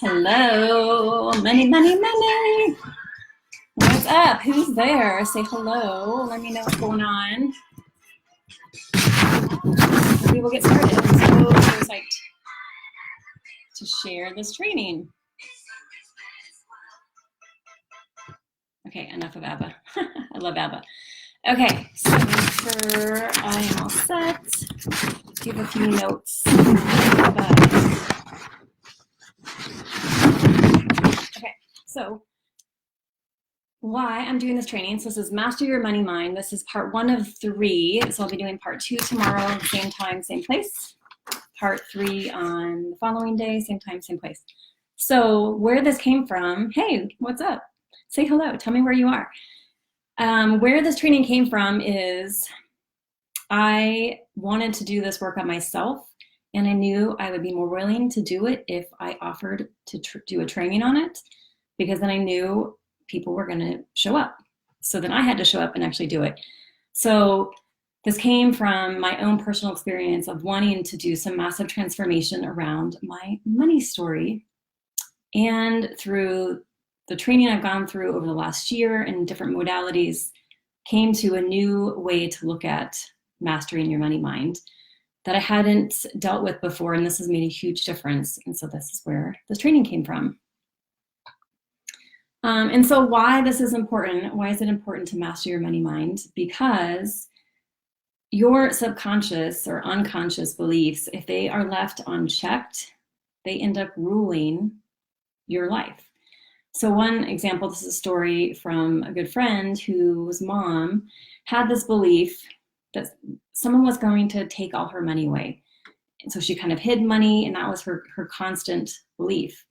Hello, money, money, money. What's up? Who's there? Say hello. Let me know what's going on. We will get started. I'm so excited to share this training. Okay, enough of ABBA. I love ABBA. Okay, so make sure I am all set. Give a few notes. Okay, so why I'm doing this training. So this is Master Your Money Mind. This is part 1 of 3. So I'll be doing part 2 tomorrow, same time, same place. Part 3 on the following day, same time, same place. So where this came from, hey, what's up? Say hello, tell me where you are. Where this training came from is I wanted to do this work on myself, and I knew I would be more willing to do it if I offered to do a training on it, because then I knew people were going to show up. So then I had to show up and actually do it. So this came from my own personal experience of wanting to do some massive transformation around my money story. And through the training I've gone through over the last year in different modalities, came to a new way to look at mastering your money mind that I hadn't dealt with before, and this has made a huge difference. And so this is where this training came from. And so why this is important, why is it important to master your money mind? Because your subconscious or unconscious beliefs, if they are left unchecked, they end up ruling your life. So one example, this is a story from a good friend whose mom had this belief that someone was going to take all her money away. And so she kind of hid money, and that was her constant belief.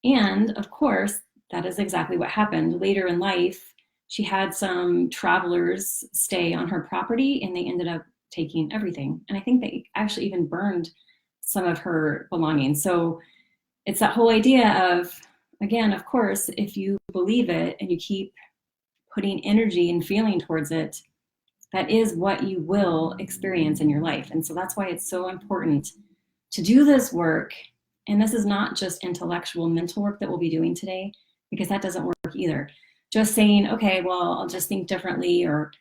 And of course, that is exactly what happened. Later in life, she had some travelers stay on her property, and they ended up taking everything. And I think they actually even burned some of her belongings. So it's that whole idea of, again, of course, if you believe it and you keep putting energy and feeling towards it, that is what you will experience in your life. And so that's why it's so important to do this work. And this is not just intellectual, mental work that we'll be doing today, because that doesn't work either. Just saying, okay, well, I'll just think differently or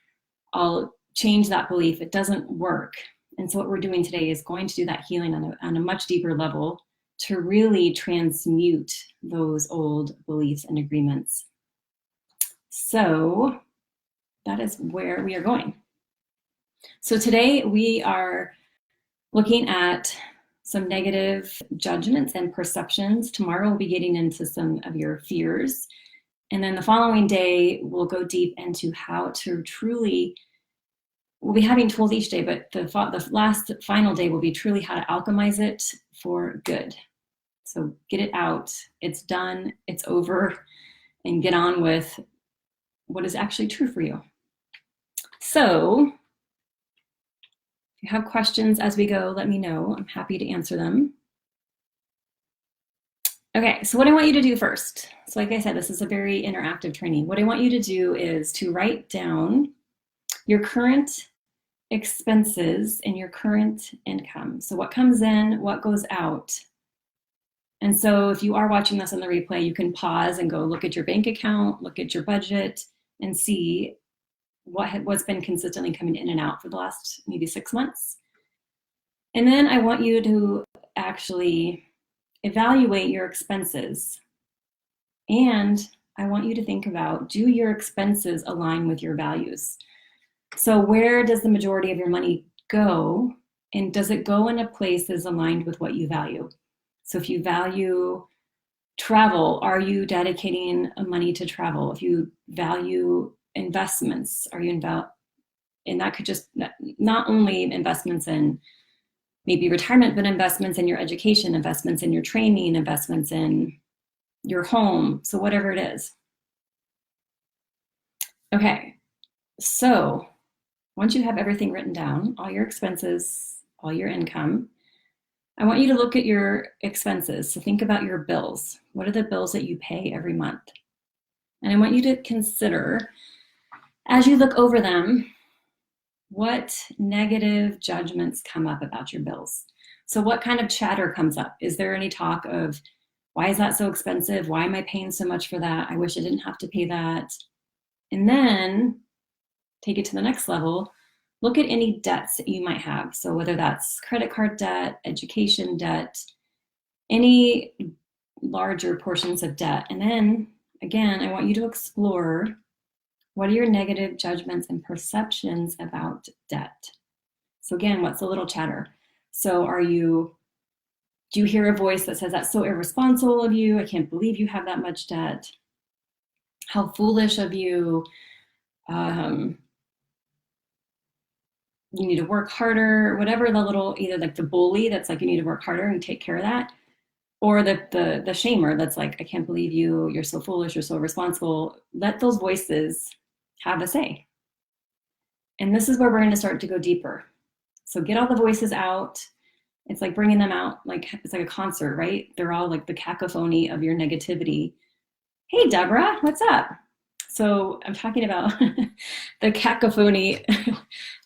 I'll change that belief. It doesn't work. And so what we're doing today is going to do that healing on a much deeper level to really transmute those old beliefs and agreements. So that is where we are going. So today we are looking at some negative judgments and perceptions. Tomorrow we'll be getting into some of your fears. And then the following day, we'll go deep into how to truly, we'll be having tools each day, but the last final day will be truly how to alchemize it for good. So get it out, it's done, it's over, and get on with what is actually true for you. So if you have questions as we go, let me know. I'm happy to answer them. Okay, so what I want you to do first. So like I said, this is a very interactive training. What I want you to do is to write down your current expenses and your current income. So what comes in, what goes out. And so if you are watching this on the replay, you can pause and go look at your bank account, look at your budget, and see what's been consistently coming in and out for the last maybe 6 months. And then I want you to actually evaluate your expenses. And I want you to think about, do your expenses align with your values? So where does the majority of your money go? And does it go in a place that's aligned with what you value? So if you value travel, are you dedicating money to travel? If you value investments, are you and that could just not only investments in maybe retirement, but investments in your education, investments in your training, investments in your home. So whatever it is. Okay, so once you have everything written down, all your expenses, all your income, I want you to look at your expenses. So think about your bills. What are the bills that you pay every month? And I want you to consider, as you look over them, what negative judgments come up about your bills. So what kind of chatter comes up? Is there any talk of, Why is that so expensive? Why am I paying so much for that? I wish I didn't have to pay that. And then take it to the next level. Look at any debts that you might have. So whether that's credit card debt, education debt, any larger portions of debt. And then again, I want you to explore, what are your negative judgments and perceptions about debt? So again, what's the little chatter? So do you hear a voice that says, that's so irresponsible of you? I can't believe you have that much debt. How foolish of you. You need to work harder, whatever the little, either like the bully that's like, you need to work harder and take care of that, or the shamer that's like, I can't believe you, you're so foolish, you're so irresponsible. Let those voices have a say. And this is where we're going to start to go deeper. So get all the voices out. It's like bringing them out, like it's like a concert, right? They're all like the cacophony of your negativity. Hey, Deborah, what's up? So I'm talking about the cacophony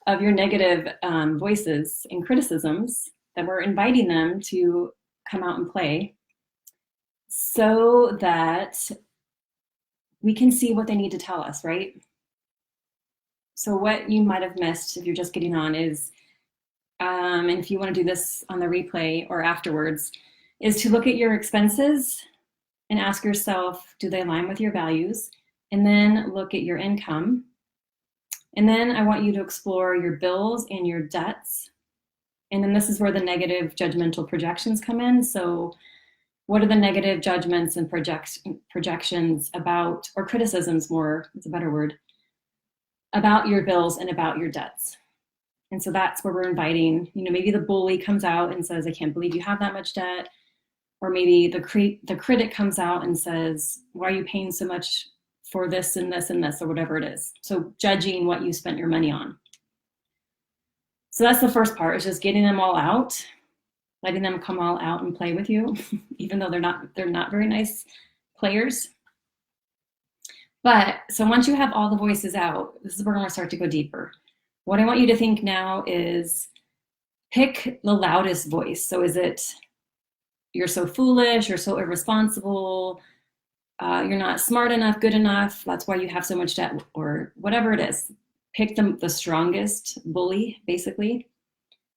of your negative voices and criticisms, that we're inviting them to come out and play so that we can see what they need to tell us, right? So what you might have missed if you're just getting on is, and if you want to do this on the replay or afterwards, is to look at your expenses and ask yourself, do they align with your values? And then look at your income. And then I want you to explore your bills and your debts. And then this is where the negative judgmental projections come in. So what are the negative judgments and projections about, or criticisms more, it's a better word, about your bills and about your debts? And so that's where we're inviting, maybe the bully comes out and says, I can't believe you have that much debt. Or maybe the critic comes out and says, why are you paying so much for this and this and this, or whatever it is. So judging what you spent your money on. So that's the first part, is just getting them all out, letting them come all out and play with you, even though they're not very nice players. But so once you have all the voices out, this is where we're going to start to go deeper. What I want you to think now is pick the loudest voice. So is it, you're so foolish, you're so irresponsible, you're not smart enough, good enough, that's why you have so much debt, or whatever it is. Pick the strongest bully, basically.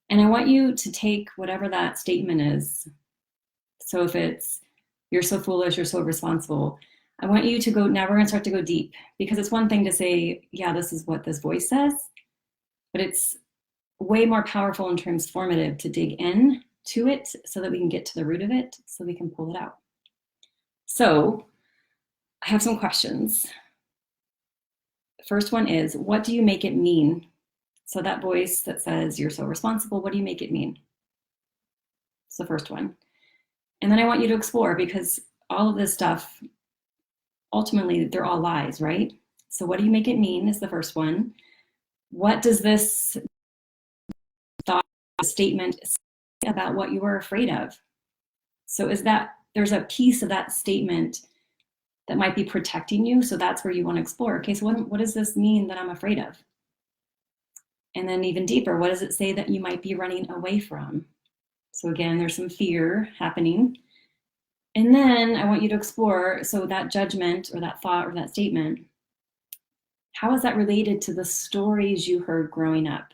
And I want you to take whatever that statement is. So if it's, you're so foolish, you're so irresponsible, I want you to go, now we're going to start to go deep, because it's one thing to say, yeah, this is what this voice says, but it's way more powerful and transformative to dig in to it so that we can get to the root of it, so we can pull it out. So I have some questions. The first one is, what do you make it mean? So that voice that says you're so responsible, what do you make it mean? It's the first one. And then I want you to explore, because all of this stuff, ultimately, they're all lies, right? So what do you make it mean is the first one. What does this thought, statement say about what you are afraid of? So is that, there's a piece of that statement that might be protecting you. So that's where you want to explore. Okay, so what does this mean that I'm afraid of? And then even deeper, what does it say that you might be running away from? So again, there's some fear happening. And then I want you to explore, so that judgment or that thought or that statement, how is that related to the stories you heard growing up?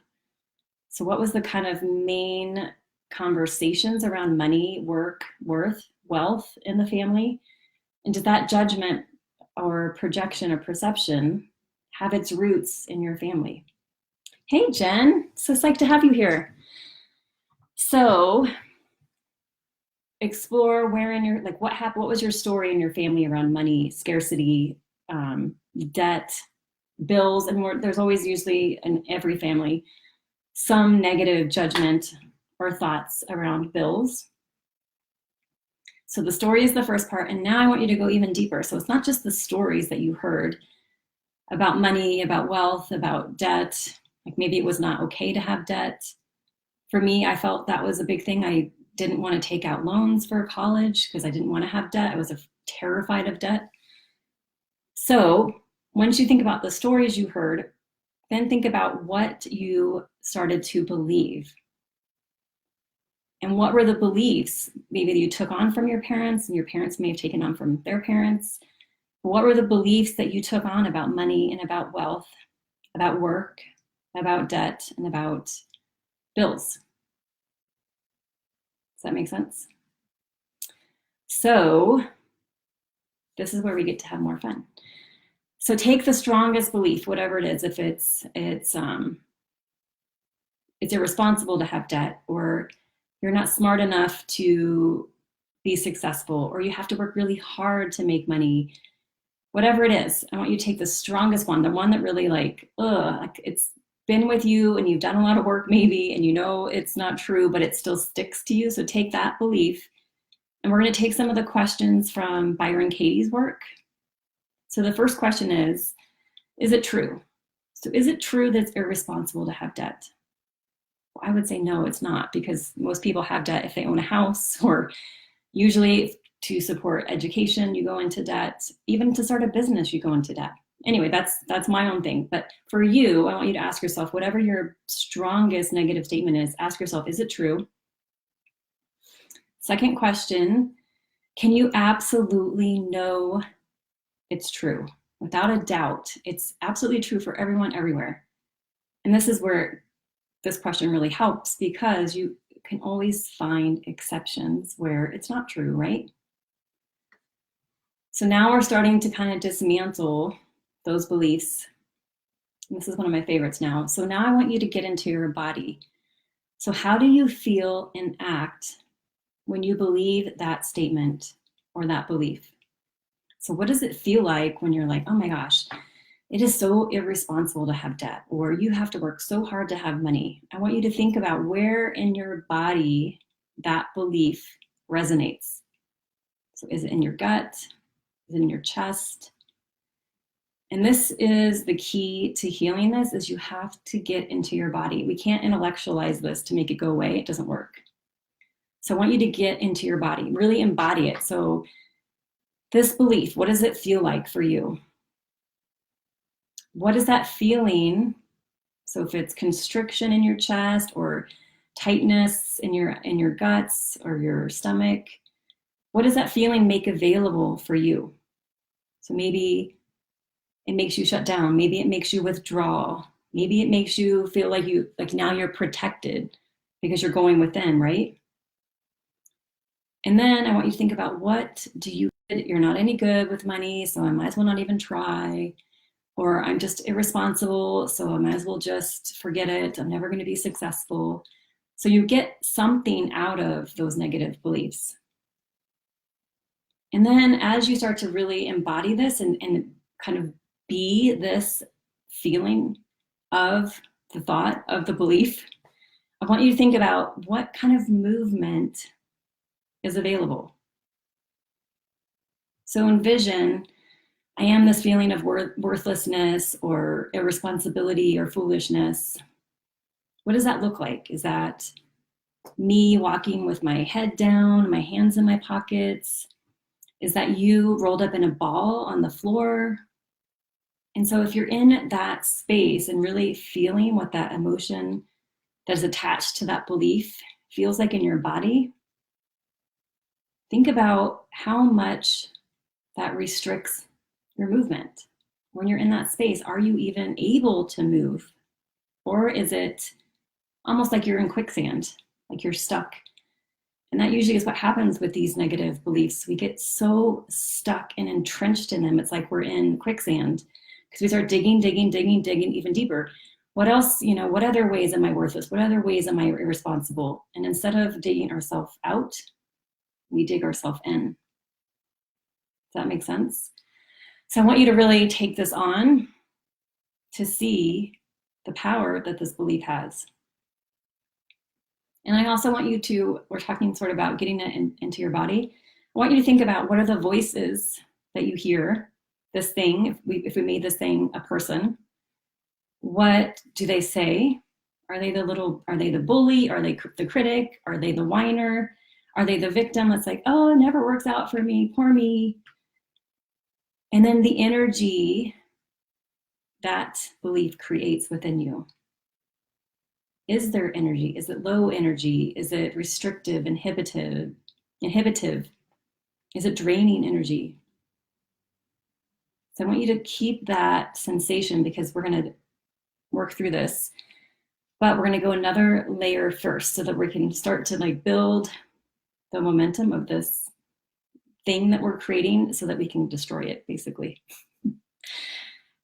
So what was the kind of main conversations around money, work, worth, wealth in the family? And does that judgment or projection or perception have its roots in your family? Hey, Jen, so psyched to have you here. So explore where in your, like what happened, what was your story in your family around money, scarcity, debt, bills, and more. There's always usually in every family some negative judgment or thoughts around bills. So the story is the first part, and now I want you to go even deeper. So it's not just the stories that you heard about money, about wealth, about debt. Like maybe it was not okay to have debt. For me, I felt that was a big thing. I didn't want to take out loans for college because I didn't want to have debt. I was terrified of debt. So once you think about the stories you heard, then think about what you started to believe. And what were the beliefs maybe you took on from your parents, and your parents may have taken on from their parents. What were the beliefs that you took on about money and about wealth, about work, about debt, and about bills? Does that make sense? So this is where we get to have more fun. So take the strongest belief, whatever it is. If it's irresponsible to have debt, or you're not smart enough to be successful, or you have to work really hard to make money, whatever it is, I want you to take the strongest one, the one that really like it's been with you and you've done a lot of work maybe, and you know it's not true, but it still sticks to you. So take that belief. And we're going to take some of the questions from Byron Katie's work. So the first question is it true? So is it true that it's irresponsible to have debt? Well, I would say no, it's not, because most people have debt if they own a house, or usually to support education, you go into debt. Even to start a business, you go into debt. Anyway, that's my own thing. But for you, I want you to ask yourself, whatever your strongest negative statement is, ask yourself, is it true? Second question, can you absolutely know it's true? Without a doubt, it's absolutely true for everyone, everywhere. And this is where this question really helps, because you can always find exceptions where it's not true, right? So now we're starting to kind of dismantle those beliefs. And this is one of my favorites now. So now I want you to get into your body. So how do you feel and act when you believe that statement or that belief? So what does it feel like when you're like, oh my gosh, it is so irresponsible to have debt, or you have to work so hard to have money? I want you to think about where in your body that belief resonates. So is it in your gut? Is it in your chest? And this is the key to healing this, is you have to get into your body. We can't intellectualize this to make it go away. It doesn't work. So I want you to get into your body, really embody it. So this belief, what does it feel like for you? What is that feeling? So if it's constriction in your chest, or tightness in your guts or your stomach, what does that feeling make available for you? So maybe it makes you shut down. Maybe it makes you withdraw. Maybe it makes you feel like now you're protected because you're going within, right? And then I want you to think about, you're not any good with money, so I might as well not even try. Or I'm just irresponsible, so I might as well just forget it. I'm never going to be successful. So you get something out of those negative beliefs. And then as you start to really embody this and kind of be this feeling of the thought, of the belief, I want you to think about what kind of movement is available. So envision, I am this feeling of worthlessness or irresponsibility or foolishness. What does that look like? Is that me walking with my head down, my hands in my pockets? Is that you rolled up in a ball on the floor? And so if you're in that space and really feeling what that emotion that is attached to that belief feels like in your body, think about how much that restricts your movement. When you're in that space, are you even able to move? Or is it almost like you're in quicksand, like you're stuck? And that usually is what happens with these negative beliefs. We get so stuck and entrenched in them. It's like we're in quicksand, because we start digging even deeper. What else, what other ways am I worthless? What other ways am I irresponsible? And instead of digging ourselves out, we dig ourselves in. Does that make sense? So I want you to really take this on to see the power that this belief has. And I also want you to, we're talking sort of about getting it into your body. I want you to think about, what are the voices that you hear? This thing, if we made this thing a person, what do they say? Are they the bully? Are they the critic? Are they the whiner? Are they the victim that's like, oh, it never works out for me, poor me? And then the energy that belief creates within you. Is there energy? Is it low energy? Is it restrictive, inhibitive? inhibitive? Is it draining energy? So I want you to keep that sensation, because we're going to work through this, but we're going to go another layer first so that we can start to like build the momentum of this thing that we're creating so that we can destroy it, basically.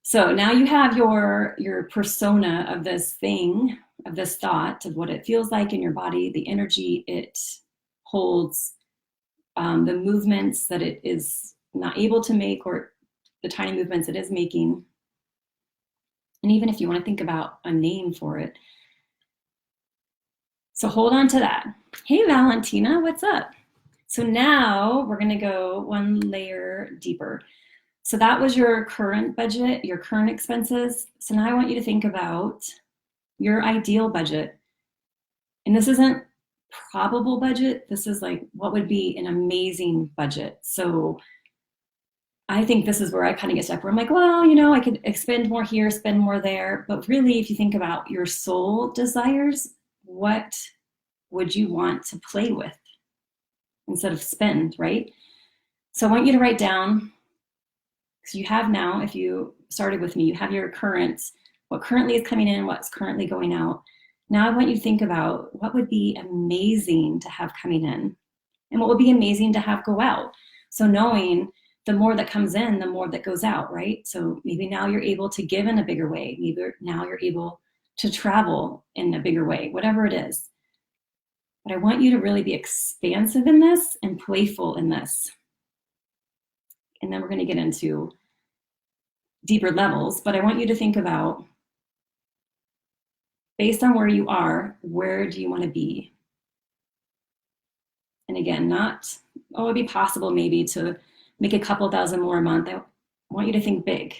So now you have your persona of this thing, of this thought, of what it feels like in your body, the energy it holds, the movements that it is not able to make, or the tiny movements it is making. And even if you want to think about a name for it. So hold on to that. Hey, Valentina, what's up? So now we're going to go one layer deeper. So that was your current budget, your current expenses. So now I want you to think about your ideal budget. And this isn't probable budget. This is like what would be an amazing budget. So I think this is where I kind of get stuck, where I'm like, well, you know, I could expend more here, spend more there. But really, if you think about your soul desires, what would you want to play with instead of spend, right? So I want you to write down, because you have now, if you started with me, you have your current, what currently is coming in, what's currently going out. Now I want you to think about what would be amazing to have coming in and what would be amazing to have go out. So knowing the more that comes in, the more that goes out, right? So maybe now you're able to give in a bigger way. Maybe now you're able to travel in a bigger way, whatever it is. But I want you to really be expansive in this and playful in this. And then we're going to get into deeper levels, but I want you to think about, based on where you are, where do you want to be? And again, not, oh, it'd be possible maybe to make a couple thousand more a month. I want you to think big,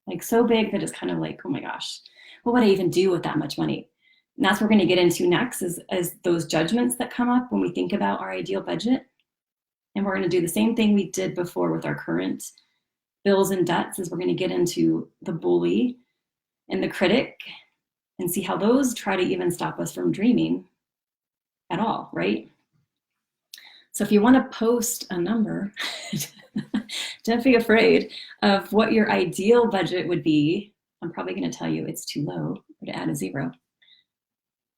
like so big that it's kind of like, oh my gosh, what would I even do with that much money? And that's what we're going to get into next, is those judgments that come up when we think about our ideal budget. And we're going to do the same thing we did before with our current bills and debts, is we're going to get into the bully and the critic and see how those try to even stop us from dreaming at all, right? So if you want to post a number, don't be afraid of what your ideal budget would be. I'm probably going to tell you it's too low, or to add a 0,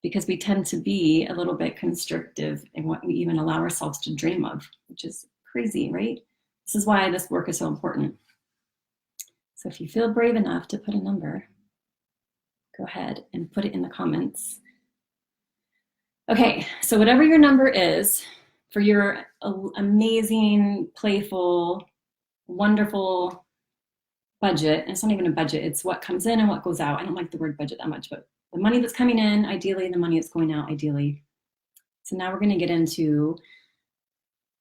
because we tend to be a little bit constrictive in what we even allow ourselves to dream of, which is crazy, right? This is why this work is so important. So if you feel brave enough to put a number, go ahead and put it in the comments. Okay, so whatever your number is for your amazing, playful, wonderful budget, and it's not even a budget, it's what comes in and what goes out. I don't like the word budget that much, but the money that's coming in, ideally, the money that's going out, ideally. So now we're going to get into,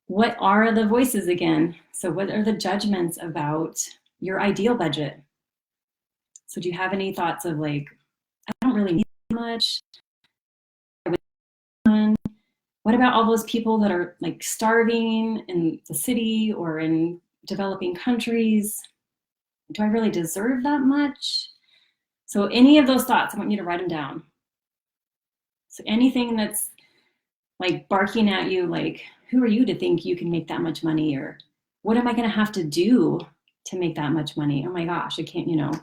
what are the voices again? So what are the judgments about your ideal budget? So do you have any thoughts of like, I don't really need much? What about all those people that are like starving in the city or in developing countries? Do I really deserve that much? So any of those thoughts, I want you to write them down. So anything that's like barking at you, like, who are you to think you can make that much money? Or what am I going to have to do to make that much money? Oh my gosh, I can't, you know,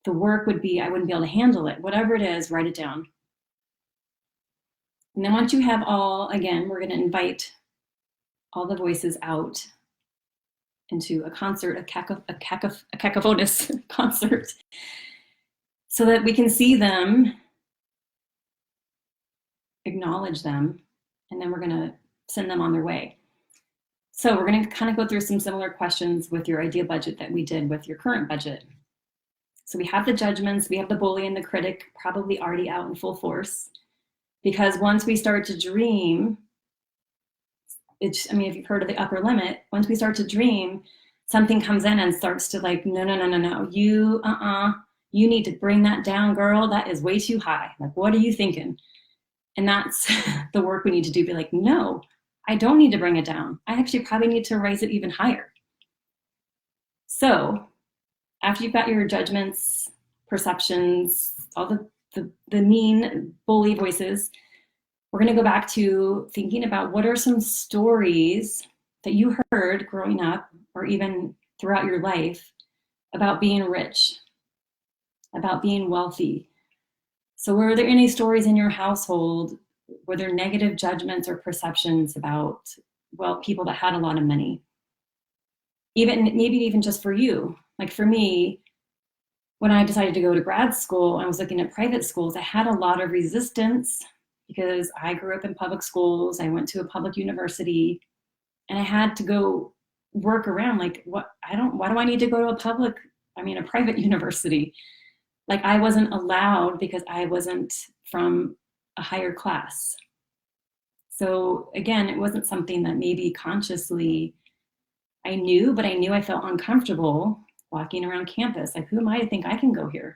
the work would be, I wouldn't be able to handle it. Whatever it is, write it down. And then once you have all, again, we're going to invite all the voices out into a concert, a cacophonous concert, so that we can see them, acknowledge them, and then we're going to send them on their way. So we're going to kind of go through some similar questions with your ideal budget that we did with your current budget. So we have the judgments, we have the bully and the critic probably already out in full force. Because once we start to dream, it's, I mean, if you've heard of the upper limit, once we start to dream, something comes in and starts to like, no, you need to bring that down, girl. That is way too high. Like, what are you thinking? And that's the work we need to do. Be like, no, I don't need to bring it down. I actually probably need to raise it even higher. So after you've got your judgments, perceptions, all the mean bully voices, We're going to go back to thinking about what are some stories that you heard growing up or even throughout your life about being rich, about being wealthy. So were there any stories in your household? Were there negative judgments or perceptions about, well, people that had a lot of money? Even maybe even just for you. Like for me, when I decided to go to grad school, I was looking at private schools. I had a lot of resistance because I grew up in public schools. I went to a public university, and I had to go work around like, why do I need to go to a private university? Like I wasn't allowed because I wasn't from a higher class. So again, it wasn't something that maybe consciously I knew, but I knew I felt uncomfortable walking around campus. Like, who am I to think I can go here?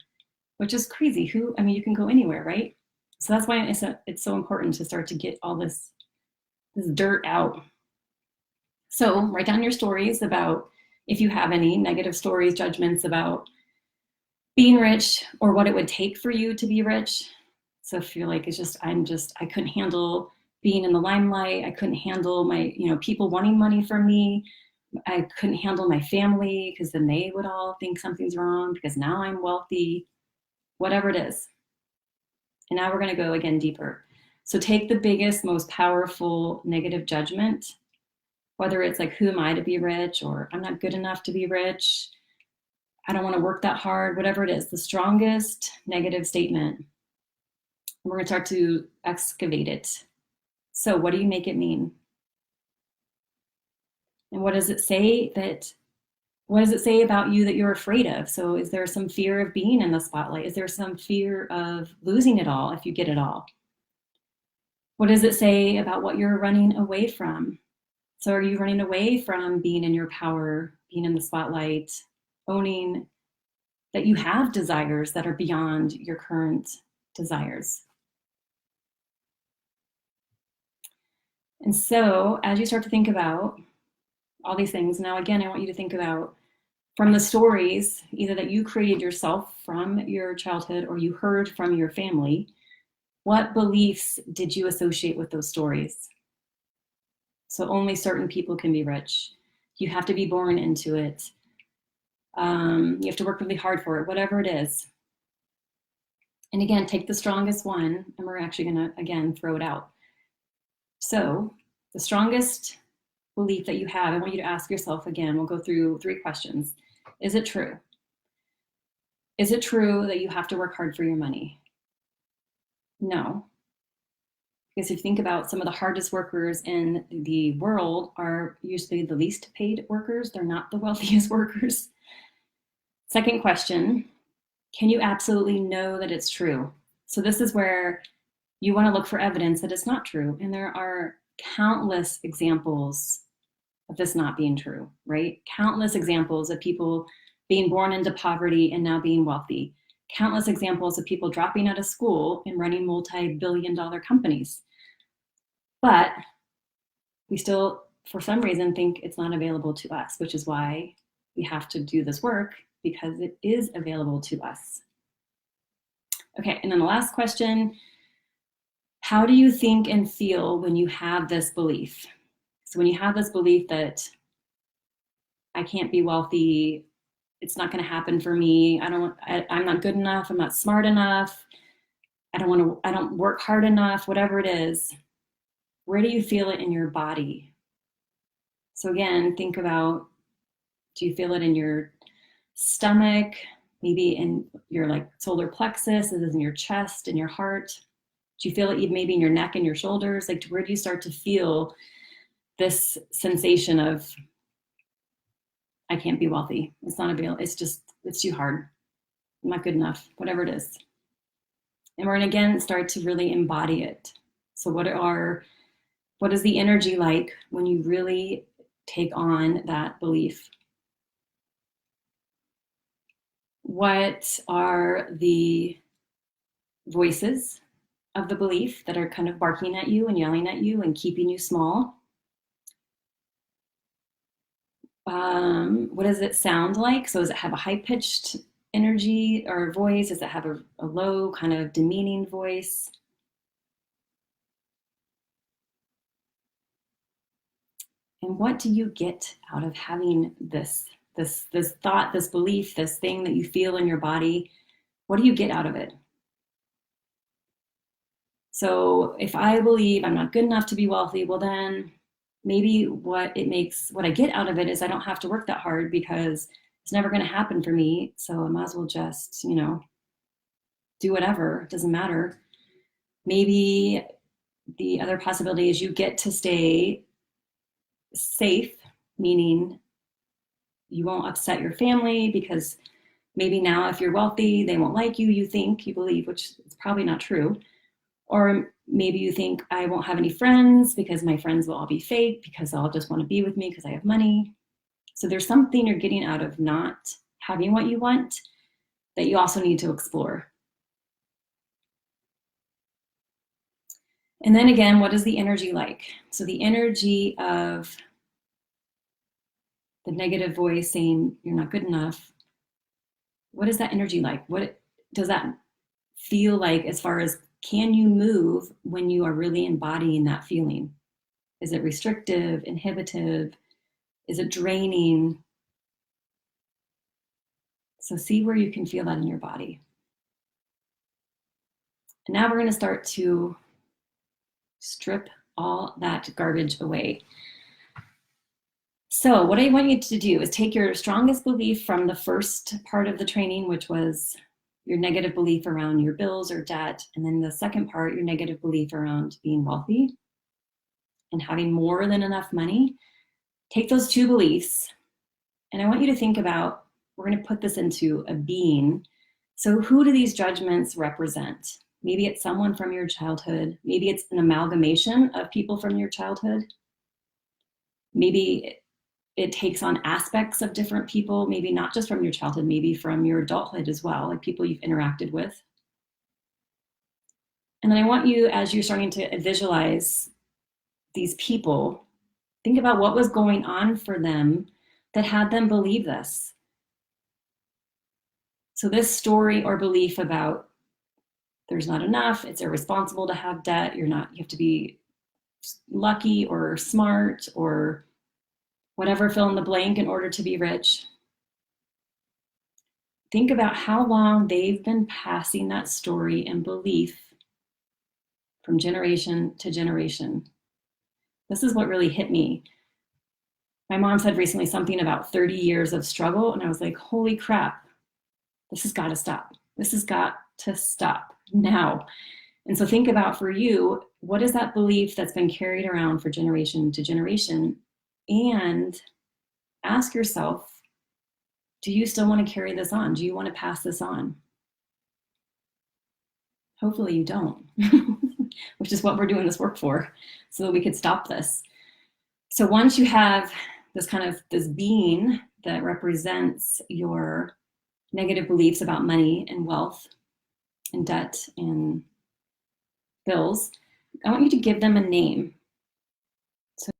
Which is crazy. You can go anywhere, right? So that's why it's so important to start to get all this dirt out. So write down your stories about, if you have any negative stories, judgments about being rich or what it would take for you to be rich. So if you're like, I couldn't handle being in the limelight. I couldn't handle my, people wanting money from me. I couldn't handle my family because then they would all think something's wrong because now I'm wealthy, whatever it is. And now we're going to go again deeper. So take the biggest, most powerful negative judgment, whether it's like, who am I to be rich, or I'm not good enough to be rich, I don't want to work that hard, whatever it is, the strongest negative statement. We're going to start to excavate it. So what do you make it mean? And what does it say about you that you're afraid of? So is there some fear of being in the spotlight? Is there some fear of losing it all if you get it all? What does it say about what you're running away from? So are you running away from being in your power, being in the spotlight, owning that you have desires that are beyond your current desires? And so as you start to think about all these things, now again, I want you to think about from the stories, either that you created yourself from your childhood or you heard from your family, what beliefs did you associate with those stories? So only certain people can be rich. You have to be born into it. You have to work really hard for it, whatever it is. And again, take the strongest one, and we're actually going to, again, throw it out. So the strongest belief that you have, I want you to ask yourself again, we'll go through 3 questions. Is it true? Is it true that you have to work hard for your money? No. Because if you think about some of the hardest workers in the world are usually the least paid workers. They're not the wealthiest workers. Second question, can you absolutely know that it's true? So this is where you want to look for evidence that it's not true. And there are countless examples of this not being true, right? Countless examples of people being born into poverty and now being wealthy. Countless examples of people dropping out of school and running multi-billion-dollar companies. But we still, for some reason, think it's not available to us, which is why we have to do this work, because it is available to us. Okay, and then the last question, how do you think and feel when you have this belief? So when you have this belief that I can't be wealthy, it's not going to happen for me, I'm not good enough, I'm not smart enough, I don't work hard enough, whatever it is, where do you feel it in your body? So again, think about, do you feel it in your stomach, maybe in your solar plexus, is it in your chest, in your heart? Do you feel it even maybe in your neck and your shoulders? Like, where do you start to feel this sensation of, I can't be wealthy, it's not available, it's too hard, I'm not good enough, whatever it is. And we're gonna again start to really embody it. So what is the energy like when you really take on that belief? What are the voices of the belief that are kind of barking at you and yelling at you and keeping you small? What does it sound like? So does it have a high-pitched energy or voice? Does it have a low kind of demeaning voice? And what do you get out of having this thought, this belief, this thing that you feel in your body? What do you get out of it? So if I believe I'm not good enough to be wealthy, well then maybe what I get out of it is I don't have to work that hard because it's never going to happen for me. So I might as well just, do whatever. It doesn't matter. Maybe the other possibility is you get to stay safe, meaning you won't upset your family because maybe now if you're wealthy, they won't like you, you believe, which is probably not true. Or maybe you think I won't have any friends because my friends will all be fake because they'll all just want to be with me because I have money. So there's something you're getting out of not having what you want that you also need to explore. And then again, what is the energy like? So the energy of the negative voice saying you're not good enough, what is that energy like? What does that feel like as far as can you move when you are really embodying that feeling? Is it restrictive, inhibitive? Is it draining? So see where you can feel that in your body. And now we're going to start to strip all that garbage away. So what I want you to do is take your strongest belief from the first part of the training, which was your negative belief around your bills or debt. And then the second part, your negative belief around being wealthy and having more than enough money. Take those two beliefs. And I want you to think about, we're going to put this into a being. So who do these judgments represent? Maybe it's someone from your childhood. Maybe it's an amalgamation of people from your childhood. Maybe it takes on aspects of different people, maybe not just from your childhood, maybe from your adulthood as well, like people you've interacted with. And then I want you, as you're starting to visualize these people, think about what was going on for them that had them believe this. So this story or belief about there's not enough, it's irresponsible to have debt, you have to be lucky or smart or whatever, fill in the blank in order to be rich. Think about how long they've been passing that story and belief from generation to generation. This is what really hit me. My mom said recently something about 30 years of struggle, and I was like, holy crap, this has got to stop. This has got to stop now. And so think about, for you, what is that belief that's been carried around for generation to generation? And ask yourself, do you still want to carry this on? Do you want to pass this on? Hopefully you don't, which is what we're doing this work for, so that we could stop this. So once you have this being that represents your negative beliefs about money and wealth and debt and bills, I want you to give them a name. So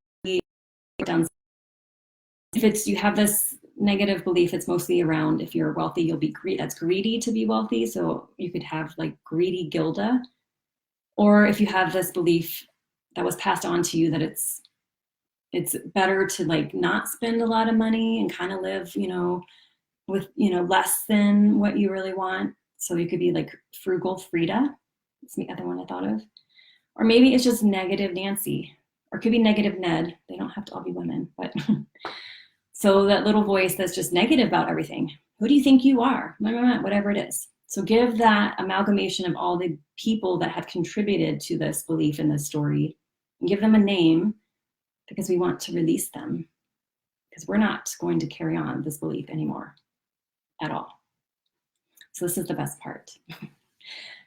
if you have this negative belief, it's mostly around, if you're wealthy, you'll be that's greedy to be wealthy. So you could have like greedy Gilda. Or if you have this belief that was passed on to you that it's better to like not spend a lot of money and kind of live, with, less than what you really want. So you could be like frugal Frida. That's the other one I thought of. Or maybe it's just negative Nancy, or it could be negative Ned. They don't have to all be women, but so that little voice that's just negative about everything. Who do you think you are? Whatever it is. So give that amalgamation of all the people that have contributed to this belief in this story, and give them a name, because we want to release them, because we're not going to carry on this belief anymore at all. So this is the best part.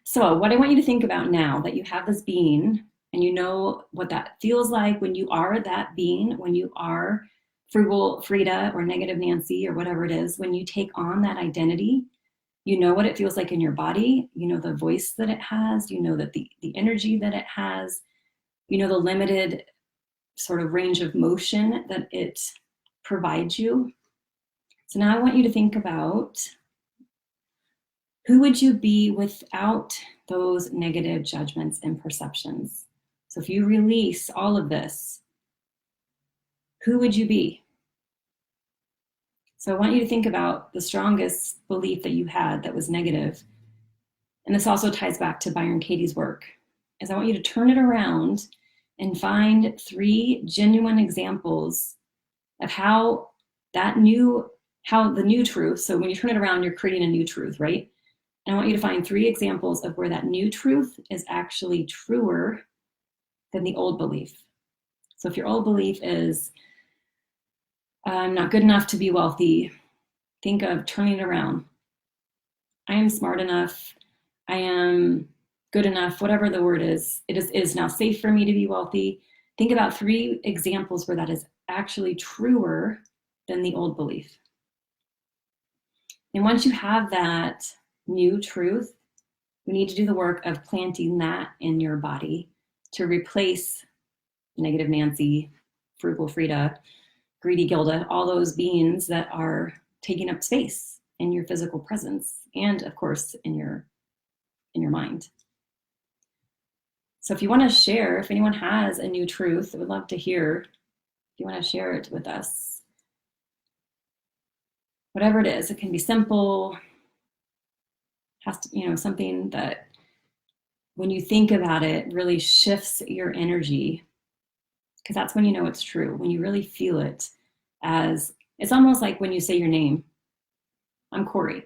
So what I want you to think about now that you have this being, and you know what that feels like when you are that being, when you are frugal Frida or negative Nancy or whatever it is, when you take on that identity, you know what it feels like in your body, you know the voice that it has, you know that the energy that it has, you know the limited sort of range of motion that it provides you. So now I want you to think about, who would you be without those negative judgments and perceptions? So if you release all of this, who would you be? So I want you to think about the strongest belief that you had that was negative. And this also ties back to Byron Katie's work, is I want you to turn it around and find 3 genuine examples of how the new truth, so when you turn it around, you're creating a new truth, right? And I want you to find 3 examples of where that new truth is actually truer than the old belief. So if your old belief is, I'm not good enough to be wealthy, think of turning it around. I am smart enough. I am good enough, whatever the word is. It is now safe for me to be wealthy. Think about 3 examples where that is actually truer than the old belief. And once you have that new truth, you need to do the work of planting that in your body to replace negative Nancy, frugal Frida, greedy Gilda, all those beings that are taking up space in your physical presence and, of course, in your mind. So if you want to share, if anyone has a new truth, I would love to hear if you want to share it with us. Whatever it is, it can be simple, has to, something that when you think about it really shifts your energy, because that's when you know it's true, when you really feel it. As it's almost like when you say your name, I'm Corey.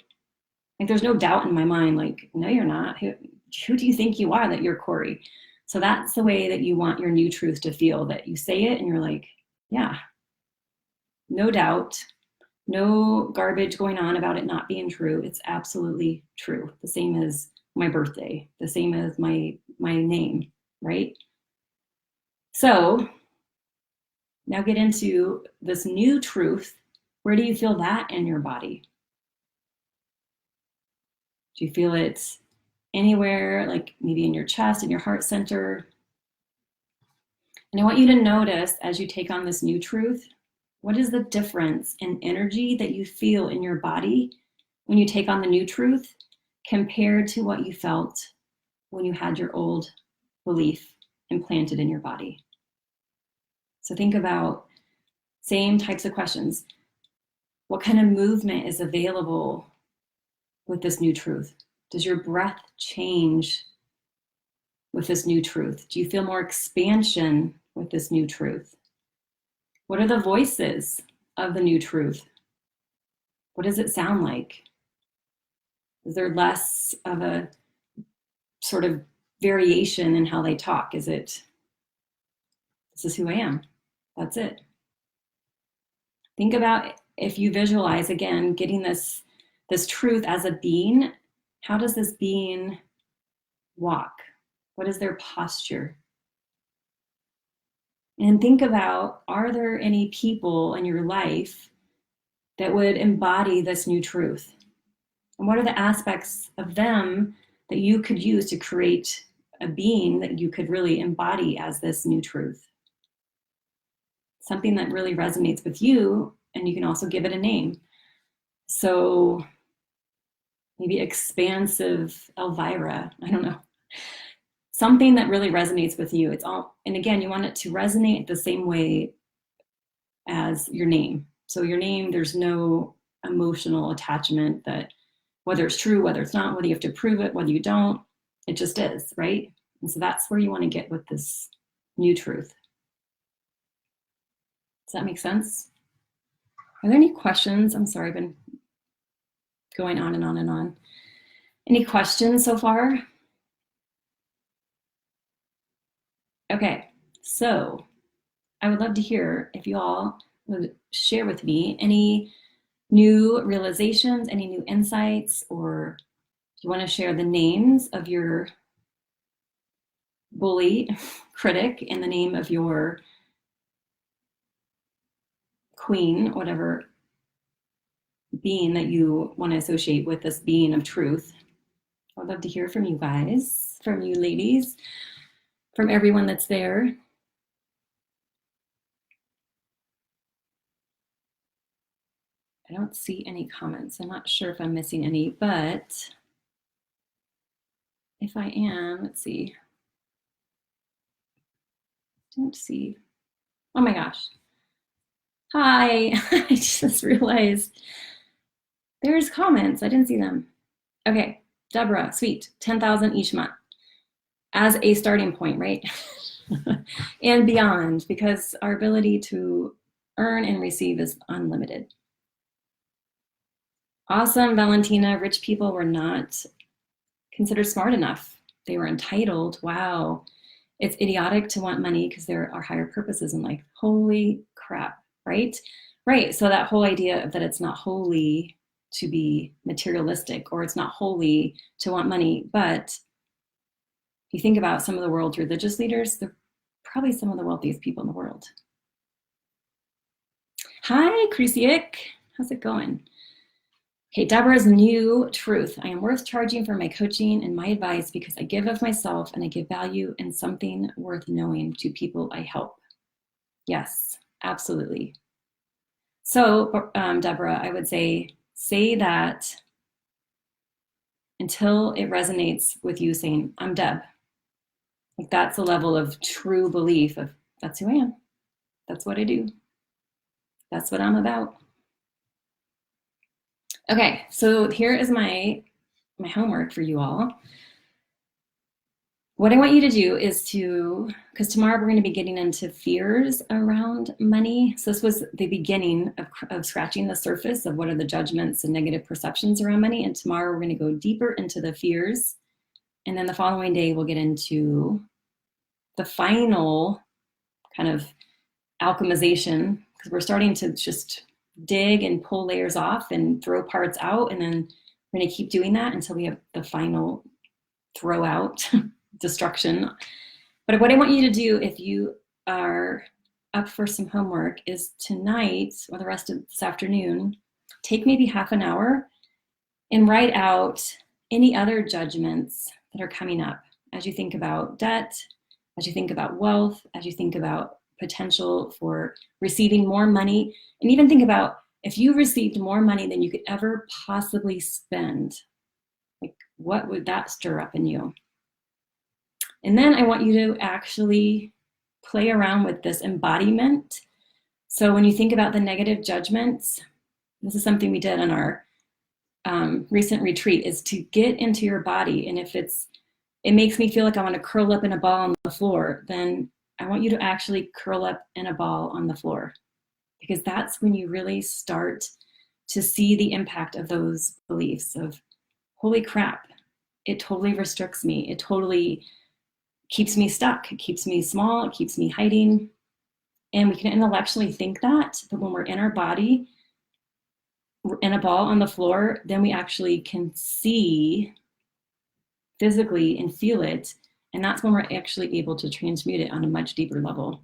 Like there's no doubt in my mind, like, no, you're not. Who do you think you are that you're Corey? So that's the way that you want your new truth to feel, that you say it and you're like, yeah, no doubt, no garbage going on about it not being true. It's absolutely true. The same as my birthday, the same as my name, right? So now get into this new truth. Where do you feel that in your body? Do you feel it anywhere, like maybe in your chest, in your heart center? And I want you to notice as you take on this new truth, what is the difference in energy that you feel in your body when you take on the new truth compared to what you felt when you had your old belief implanted in your body? So think about same types of questions. What kind of movement is available with this new truth? Does your breath change with this new truth? Do you feel more expansion with this new truth? What are the voices of the new truth? What does it sound like? Is there less of a sort of variation in how they talk? Is it, this is who I am, that's it? Think about if you visualize, again, getting this truth as a being, how does this being walk? What is their posture? And think about, are there any people in your life that would embody this new truth? And what are the aspects of them that you could use to create a being that you could really embody as this new truth? Something that really resonates with you, and you can also give it a name. So maybe expansive Elvira, I don't know. Something that really resonates with you. It's all, and again, you want it to resonate the same way as your name. So your name, there's no emotional attachment that whether it's true, whether it's not, whether you have to prove it, whether you don't, it just is, right? And so that's where you want to get with this new truth. Does that make sense? Are there any questions? I'm sorry, I've been going on and on and on. Any questions so far? Okay, so I would love to hear if you all would share with me any new realizations, any new insights, or if you want to share the names of your bully, critic, and the name of your queen, whatever being that you want to associate with this being of truth. I would love to hear from you guys, from you ladies, from everyone that's there. I don't see any comments. I'm not sure if I'm missing any, but if I am, let's see. Don't see. Oh my gosh. Hi, I just realized there's comments. I didn't see them. Okay, Deborah, sweet, 10,000 each month as a starting point, right? And beyond, because our ability to earn and receive is unlimited. Awesome, Valentina. Rich people were not considered smart enough. They were entitled. Wow. It's idiotic to want money because there are higher purposes in life. Holy crap, right? Right. So that whole idea of that it's not holy to be materialistic or it's not holy to want money. But you think about some of the world's religious leaders, they're probably some of the wealthiest people in the world. Hi, Krisiak. How's it going? Okay, Deborah's new truth. I am worth charging for my coaching and my advice because I give of myself and I give value and something worth knowing to people I help. Yes, absolutely. So, Deborah, I would say that until it resonates with you saying, I'm Deb. Like that's a level of true belief of that's who I am. That's what I do. That's what I'm about. Okay, so here is my homework for you all. What I want you to do is because tomorrow we're going to be getting into fears around money. So this was the beginning of scratching the surface of what are the judgments and negative perceptions around money. And tomorrow we're going to go deeper into the fears. And then the following day we'll get into the final kind of alchemization, because we're starting to just dig and pull layers off and throw parts out. And then we're going to keep doing that until we have the final throw out destruction. But what I want you to do, if you are up for some homework, is tonight or the rest of this afternoon, take maybe half an hour and write out any other judgments that are coming up as you think about debt, as you think about wealth, as you think about potential for receiving more money, and even think about if you received more money than you could ever possibly spend, like what would that stir up in you? And then I want you to actually play around with this embodiment. So when you think about the negative judgments, this is something we did on our recent retreat, is to get into your body. And if it makes me feel like I want to curl up in a ball on the floor, then I want you to actually curl up in a ball on the floor, because that's when you really start to see the impact of those beliefs of, holy crap, it totally restricts me. It totally keeps me stuck. It keeps me small. It keeps me hiding. And we can intellectually think that, but when we're in our body, we're in a ball on the floor, then we actually can see physically and feel it. And that's when we're actually able to transmute it on a much deeper level.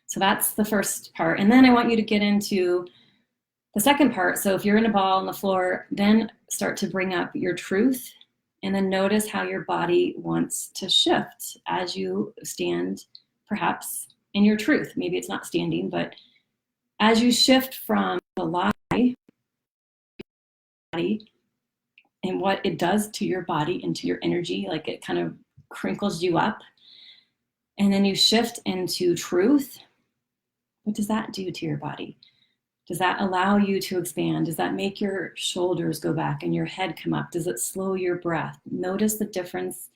So that's the first part. And then I want you to get into the second part. So if you're in a ball on the floor, then start to bring up your truth, and then notice how your body wants to shift as you stand perhaps in your truth. Maybe it's not standing, but as you shift from the lie and what it does to your body and to your energy, like it kind of crinkles you up, and then you shift into truth, what does that do to your body? Does that allow you to expand? Does that make your shoulders go back and your head come up? Does it slow your breath? Notice the difference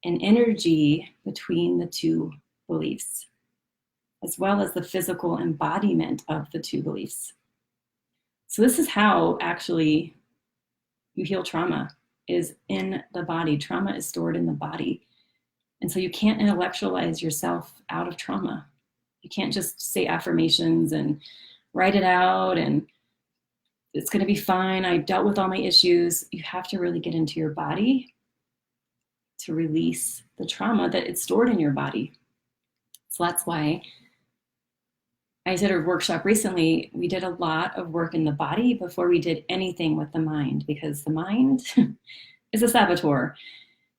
in energy between the two beliefs, as well as the physical embodiment of the two beliefs. So this is how actually you heal trauma, is in the body. Trauma is stored in the body. And so you can't intellectualize yourself out of trauma. You can't just say affirmations and write it out and it's going to be fine. I dealt with all my issues. You have to really get into your body to release the trauma that is stored in your body. So that's why I did a workshop recently. We did a lot of work in the body before we did anything with the mind, because the mind is a saboteur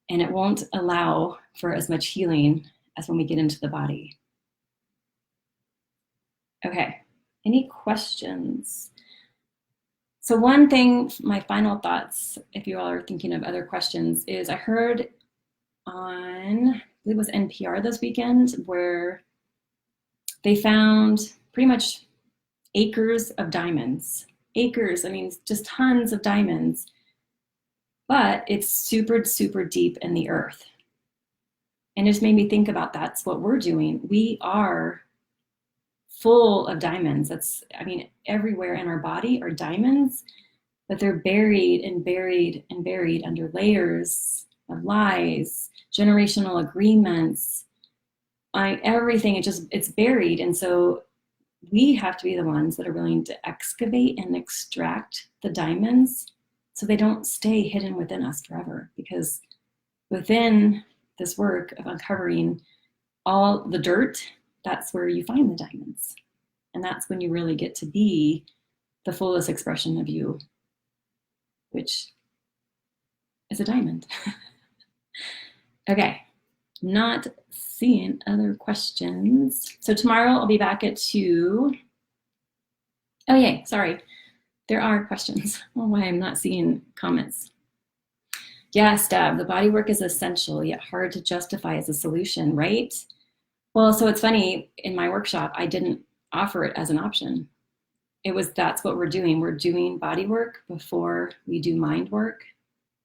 and it won't allow for as much healing as when we get into the body. Okay. Any questions? So one thing, my final thoughts, if you all are thinking of other questions, is I heard on, I believe it was NPR this weekend, where they found pretty much acres of diamonds. Acres, I mean, just tons of diamonds. But it's super, super deep in the earth. And it just made me think about that's what we're doing. We are full of diamonds. That's, I mean, everywhere in our body are diamonds, but they're buried and buried and buried under layers of lies, generational agreements, everything. It's buried. And so we have to be the ones that are willing to excavate and extract the diamonds so they don't stay hidden within us forever. Because within this work of uncovering all the dirt, that's where you find the diamonds. And that's when you really get to be the fullest expression of you, which is a diamond. Okay, not seeing other questions. So tomorrow I'll be back at 2. Oh, yay, sorry. There are questions. Oh, why I'm not seeing comments. Yes, Deb, the body work is essential, yet hard to justify as a solution, right? Well, so it's funny, in my workshop, I didn't offer it as an option. That's what we're doing. We're doing body work before we do mind work,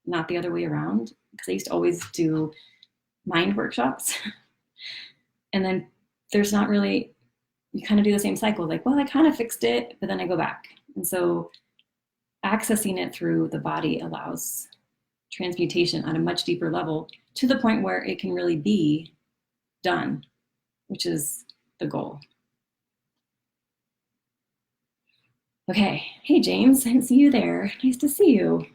not the other way around. Because I used to always do mind workshops. And then there's not really, you kind of do the same cycle, like, well, I kind of fixed it, but then I go back. And so accessing it through the body allows transmutation on a much deeper level to the point where it can really be done, which is the goal. Okay, hey James, I didn't see you there. Nice to see you.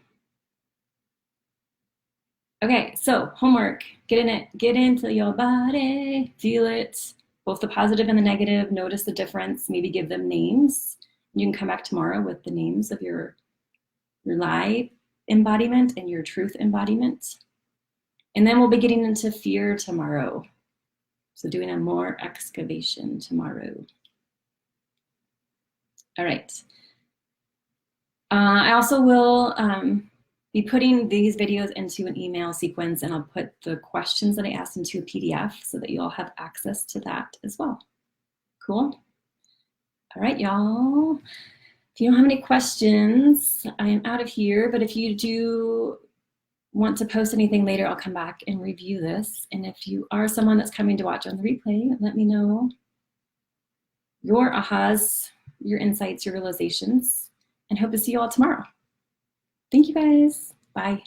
Okay, so homework, get in it, get into your body, feel it, both the positive and the negative, notice the difference, maybe give them names. You can come back tomorrow with the names of your lie embodiment and your truth embodiment. And then we'll be getting into fear tomorrow. So doing a more excavation tomorrow. All right. I also will be putting these videos into an email sequence, and I'll put the questions that I asked into a PDF so that you all have access to that as well. Cool? All right, y'all. If you don't have any questions, I am out of here, but if you do want to post anything later, I'll come back and review this. And if you are someone that's coming to watch on the replay, let me know your ahas, your insights, your realizations, and hope to see you all tomorrow. Thank you guys. Bye.